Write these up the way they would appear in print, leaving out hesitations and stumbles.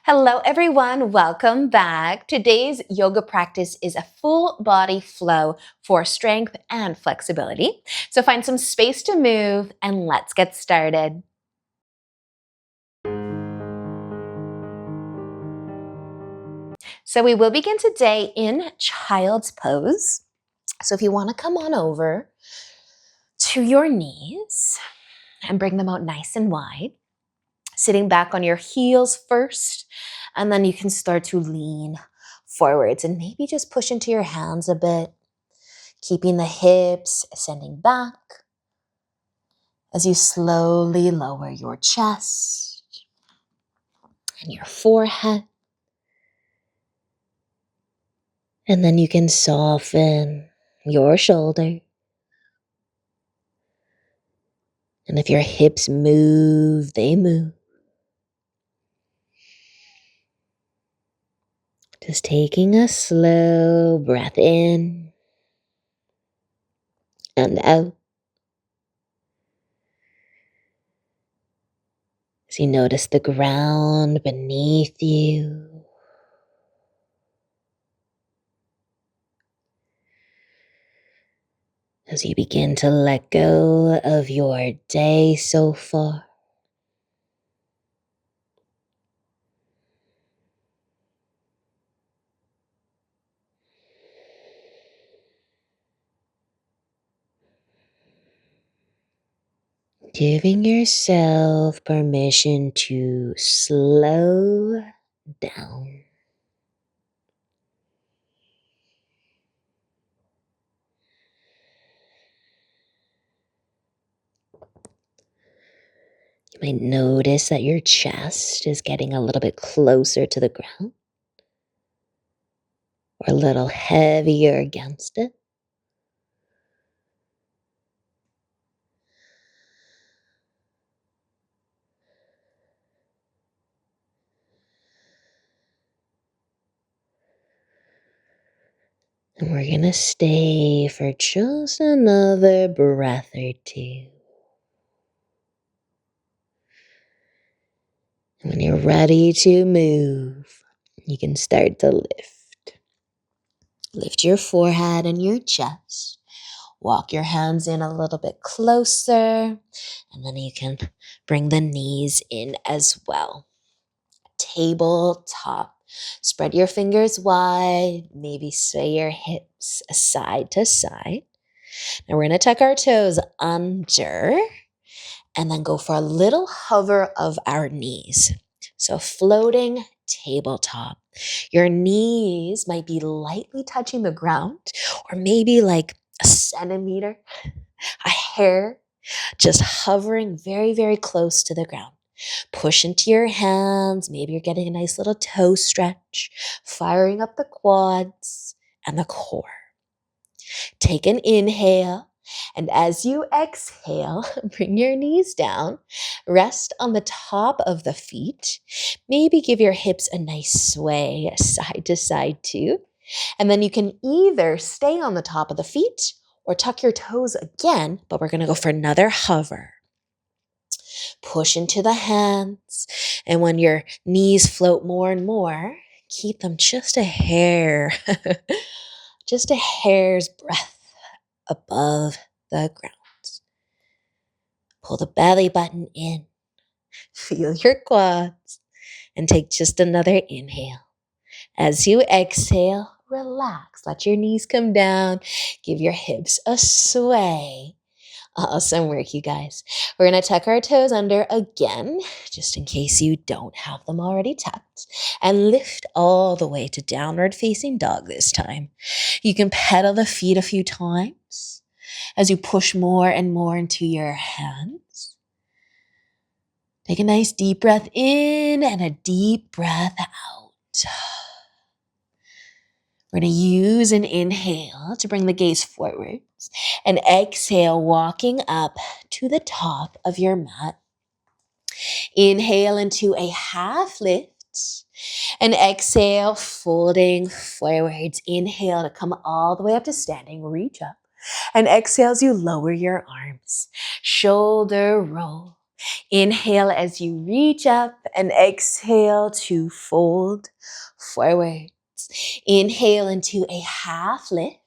Hello, everyone. Welcome back. Today's yoga practice is a full body flow for strength and flexibility. So find some space to move and let's get started. So we will begin today in child's pose. So if you want to come on over to your knees and bring them out nice and wide, sitting back on your heels first, and then you can start to lean forwards and maybe just push into your hands a bit, keeping the hips ascending back as you slowly lower your chest and your forehead. And then you can soften your shoulder. And if your hips move, they move. Just taking a slow breath in and out. As you notice the ground beneath you. As you begin to let go of your day so far. Giving yourself permission to slow down. You might notice that your chest is getting a little bit closer to the ground or a little heavier against it. And we're going to stay for just another breath or two. And when you're ready to move, you can start to lift. Lift your forehead and your chest. Walk your hands in a little bit closer. And then you can bring the knees in as well. Tabletop. Spread your fingers wide. Maybe sway your hips side to side. Now we're going to tuck our toes under and then go for a little hover of our knees. So floating tabletop. Your knees might be lightly touching the ground or maybe like a centimeter, a hair, just hovering very, very close to the ground. Push into your hands. Maybe you're getting a nice little toe stretch, firing up the quads and the core. Take an inhale, and as you exhale, bring your knees down. Rest on the top of the feet. Maybe give your hips a nice sway side to side too. And then you can either stay on the top of the feet or tuck your toes again, but we're going to go for another hover. Push into the hands, and when your knees float more and more, keep them just a hair, just a hair's breadth above the ground. Pull the belly button in, feel your quads, and take just another inhale. As you exhale, relax, let your knees come down, give your hips a sway. Awesome work, you guys. We're going to tuck our toes under again, just in case you don't have them already tucked, and lift all the way to downward facing dog this time. You can pedal the feet a few times as you push more and more into your hands. Take a nice deep breath in and a deep breath out. We're going to use an inhale to bring the gaze forwards and exhale, walking up to the top of your mat. Inhale into a half lift and exhale, folding forwards. Inhale to come all the way up to standing, reach up. And exhale as you lower your arms, shoulder roll. Inhale as you reach up and exhale to fold forwards. Inhale into a half lift.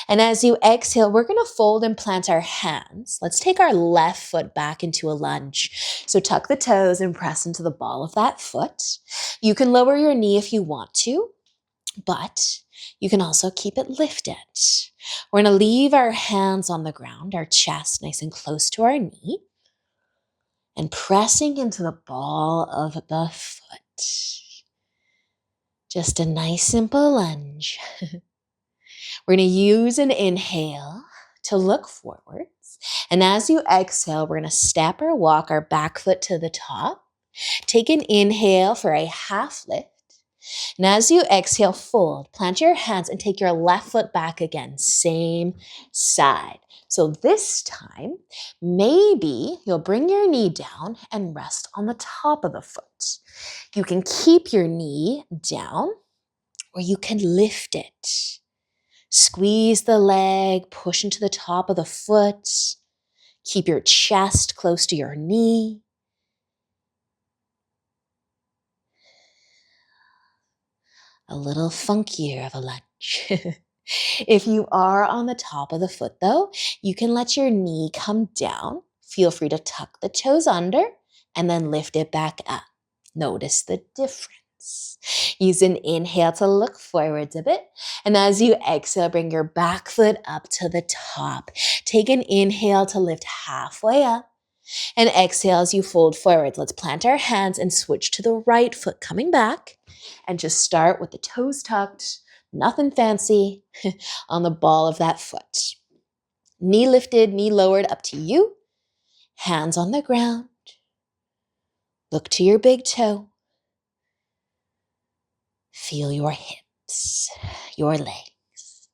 And as you exhale, we're going to fold and plant our hands. Let's take our left foot back into a lunge. So tuck the toes and press into the ball of that foot. You can lower your knee if you want to, but you can also keep it lifted. We're going to leave our hands on the ground, our chest nice and close to our knee, and pressing into the ball of the foot. Just a nice simple lunge. We're going to use an inhale to look forwards. And as you exhale, we're going to step or walk our back foot to the top. Take an inhale for a half lift. And as you exhale, fold, plant your hands and take your left foot back again, same side. So this time, maybe you'll bring your knee down and rest on the top of the foot. You can keep your knee down or you can lift it. Squeeze the leg, push into the top of the foot. Keep your chest close to your knee. A little funkier of a lunge. If you are on the top of the foot though, you can let your knee come down. Feel free to tuck the toes under and then lift it back up. Notice the difference. Use an inhale to look forwards a bit. And as you exhale, bring your back foot up to the top. Take an inhale to lift halfway up. And exhale as you fold forwards. Let's plant our hands and switch to the right foot coming back. And just start with the toes tucked, nothing fancy, on the ball of that foot. Knee lifted, knee lowered, up to you. Hands on the ground. Look to your big toe. Feel your hips, your legs.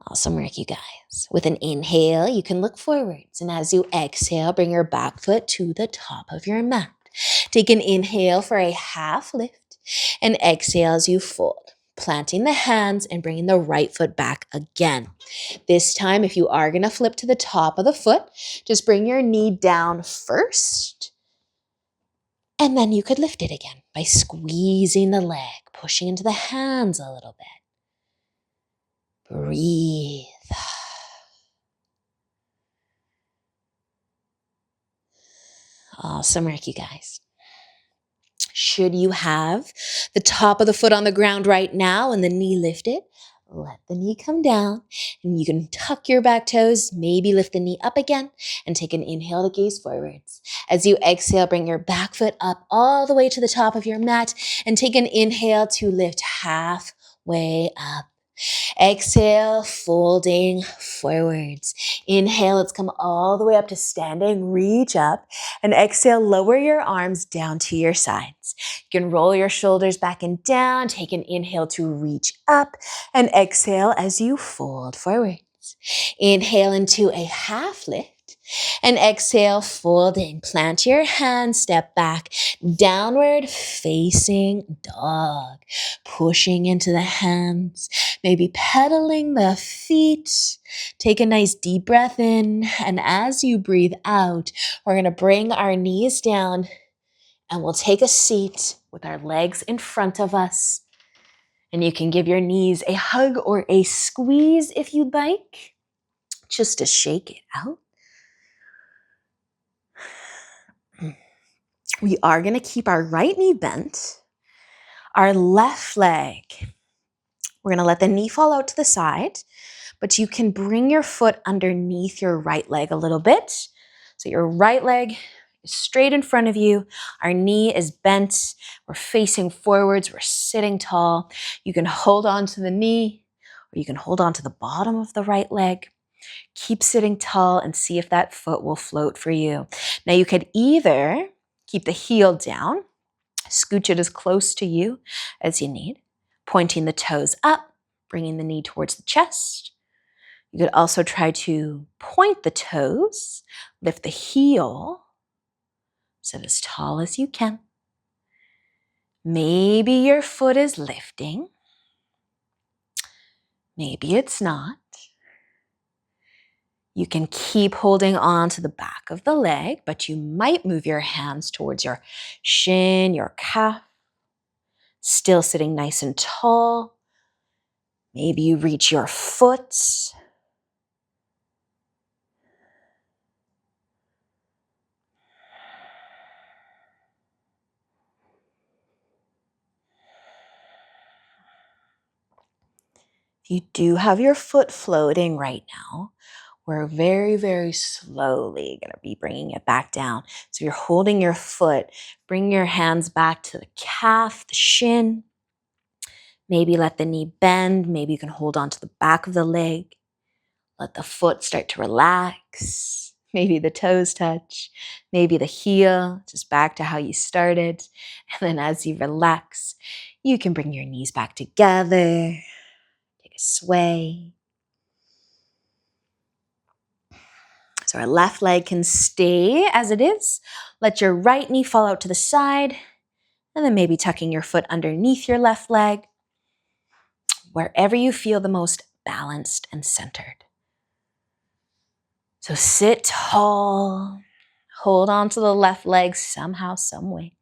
Awesome work, you guys. With an inhale, you can look forwards. And as you exhale, bring your back foot to the top of your mat. Take an inhale for a half lift and exhale as you fold, planting the hands and bringing the right foot back again. This time, if you are going to flip to the top of the foot, just bring your knee down first. And then you could lift it again by squeezing the leg, pushing into the hands a little bit. Breathe. Awesome work, you guys. Should you have the top of the foot on the ground right now and the knee lifted, let the knee come down and you can tuck your back toes, maybe lift the knee up again and take an inhale to gaze forwards. As you exhale, bring your back foot up all the way to the top of your mat and take an inhale to lift halfway up. Exhale, folding forwards. Inhale, let's come all the way up to standing, reach up, and exhale, lower your arms down to your sides. You can roll your shoulders back and down, take an inhale to reach up, and exhale as you fold forwards. Inhale into a half lift. And exhale, folding. Plant your hands, step back, downward facing dog. Pushing into the hands, maybe pedaling the feet. Take a nice deep breath in, and as you breathe out, we're going to bring our knees down and we'll take a seat with our legs in front of us. And you can give your knees a hug or a squeeze if you'd like, just to shake it out. We are going to keep our right knee bent, our left leg. We're going to let the knee fall out to the side, but you can bring your foot underneath your right leg a little bit. So your right leg is straight in front of you. Our knee is bent. We're facing forwards. We're sitting tall. You can hold on to the knee or you can hold on to the bottom of the right leg. Keep sitting tall and see if that foot will float for you. Now you could either keep the heel down, scooch it as close to you as you need, pointing the toes up, bringing the knee towards the chest. You could also try to point the toes, lift the heel, sit as tall as you can. Maybe your foot is lifting. Maybe it's not. You can keep holding on to the back of the leg, but you might move your hands towards your shin, your calf, still sitting nice and tall. Maybe you reach your foot. If you do have your foot floating right now, we're very, very slowly going to be bringing it back down. So you're holding your foot, bring your hands back to the calf, the shin. Maybe let the knee bend. Maybe you can hold on to the back of the leg. Let the foot start to relax. Maybe the toes touch. Maybe the heel, just back to how you started. And then as you relax, you can bring your knees back together. Take a sway. So our left leg can stay as it is. Let your right knee fall out to the side. And then maybe tucking your foot underneath your left leg. Wherever you feel the most balanced and centered. So sit tall. Hold on to the left leg somehow, some way.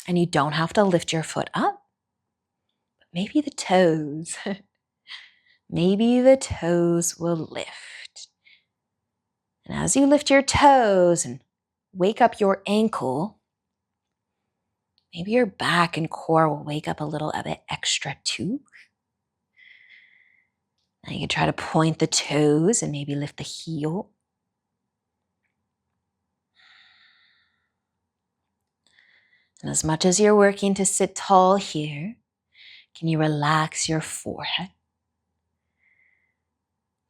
And you don't have to lift your foot up. But maybe the toes. Maybe the toes will lift. And as you lift your toes and wake up your ankle, maybe your back and core will wake up a little bit extra too. Now you can try to point the toes and maybe lift the heel. And as much as you're working to sit tall here, can you relax your forehead?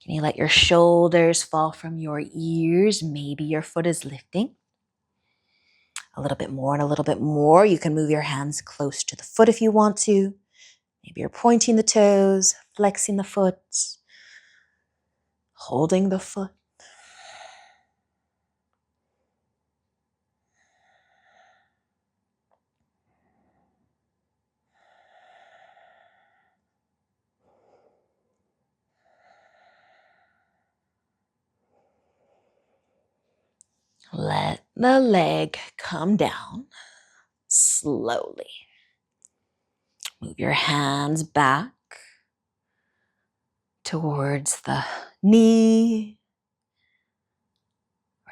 Can you let your shoulders fall from your ears? Maybe your foot is lifting. A little bit more and a little bit more. You can move your hands close to the foot if you want to. Maybe you're pointing the toes, flexing the foot, holding the foot. Let the leg come down slowly. Move your hands back towards the knee.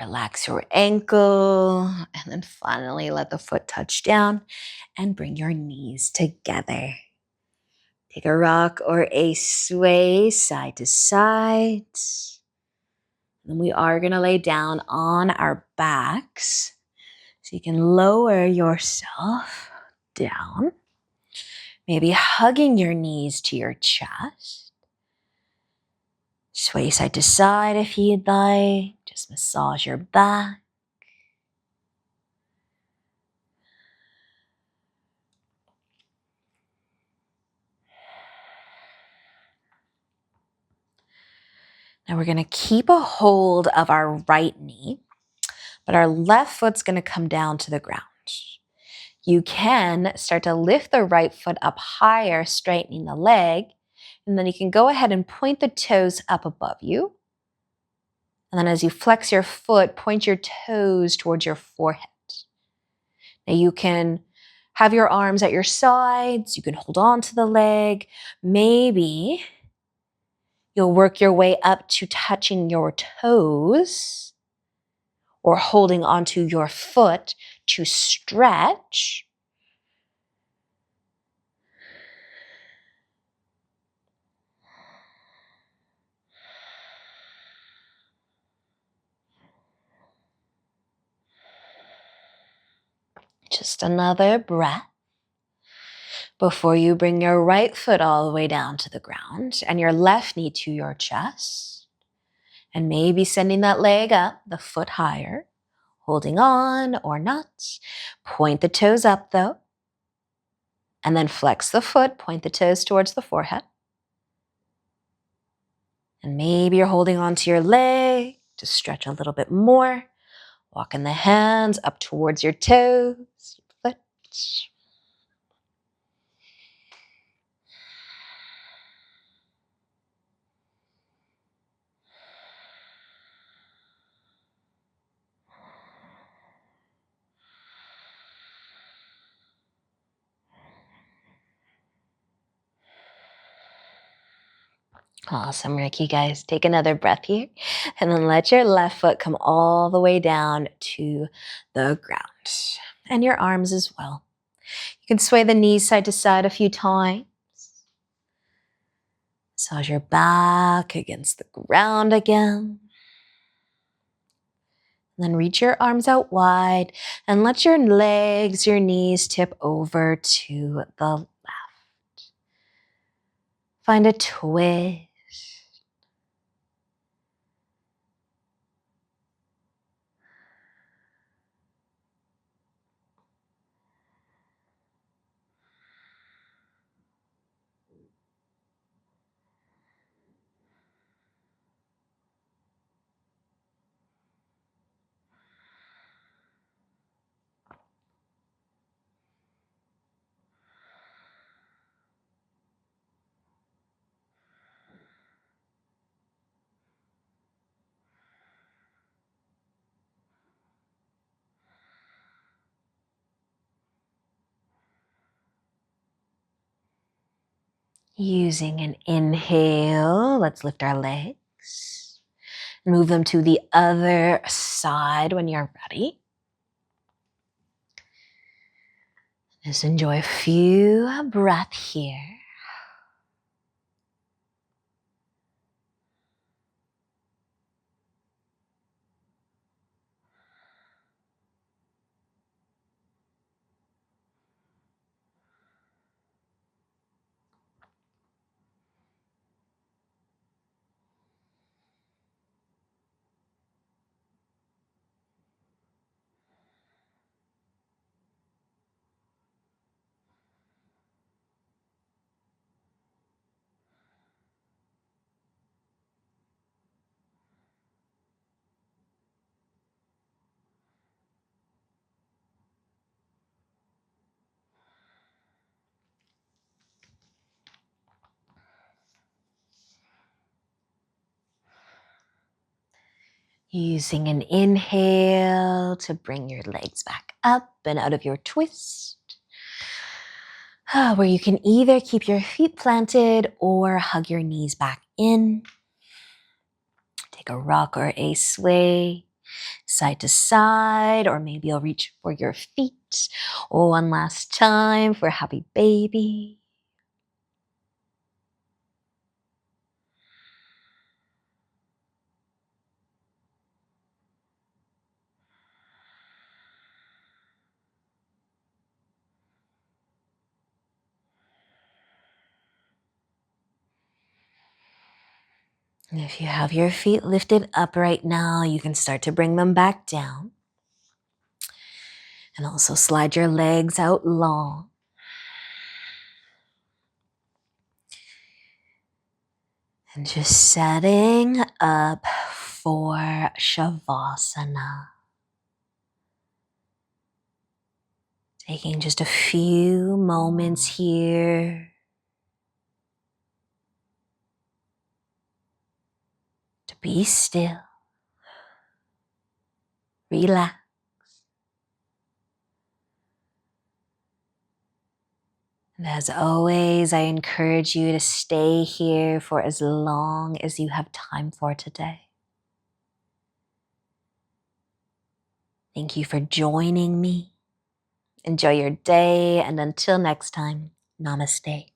Relax your ankle. And then finally let the foot touch down and bring your knees together. Take a rock or a sway side to side. And we are going to lay down on our backs. So you can lower yourself down. Maybe hugging your knees to your chest. Sway side to side if you'd like. Just massage your back. Now we're going to keep a hold of our right knee, but our left foot's going to come down to the ground. You can start to lift the right foot up higher, straightening the leg, and then you can go ahead and point the toes up above you. And then as you flex your foot, point your toes towards your forehead. Now you can have your arms at your sides. You can hold on to the leg. Maybe you'll work your way up to touching your toes or holding onto your foot to stretch. Just another breath before you bring your right foot all the way down to the ground and your left knee to your chest. And maybe sending that leg up, the foot higher, holding on or not. Point the toes up though. And then flex the foot, point the toes towards the forehead. And maybe you're holding onto your leg to stretch a little bit more. Walking the hands up towards your toes, your foot. Awesome, Ricky, guys. Take another breath here and then let your left foot come all the way down to the ground and your arms as well. You can sway the knees side to side a few times. Massage your back against the ground again. And then reach your arms out wide and let your legs, your knees tip over to the left. Find a twist. Using an inhale, let's lift our legs. Move them to the other side when you're ready. Just enjoy a few breaths here. Using an inhale to bring your legs back up and out of your twist. Where you can either keep your feet planted or hug your knees back in. Take a rock or a sway, side to side, or maybe you'll reach for your feet. One last time for happy baby. And if you have your feet lifted up right now, you can start to bring them back down. And also slide your legs out long. And just setting up for Shavasana. Taking just a few moments here to be still, relax. And as always, I encourage you to stay here for as long as you have time for today. Thank you for joining me. Enjoy your day, and until next time, namaste.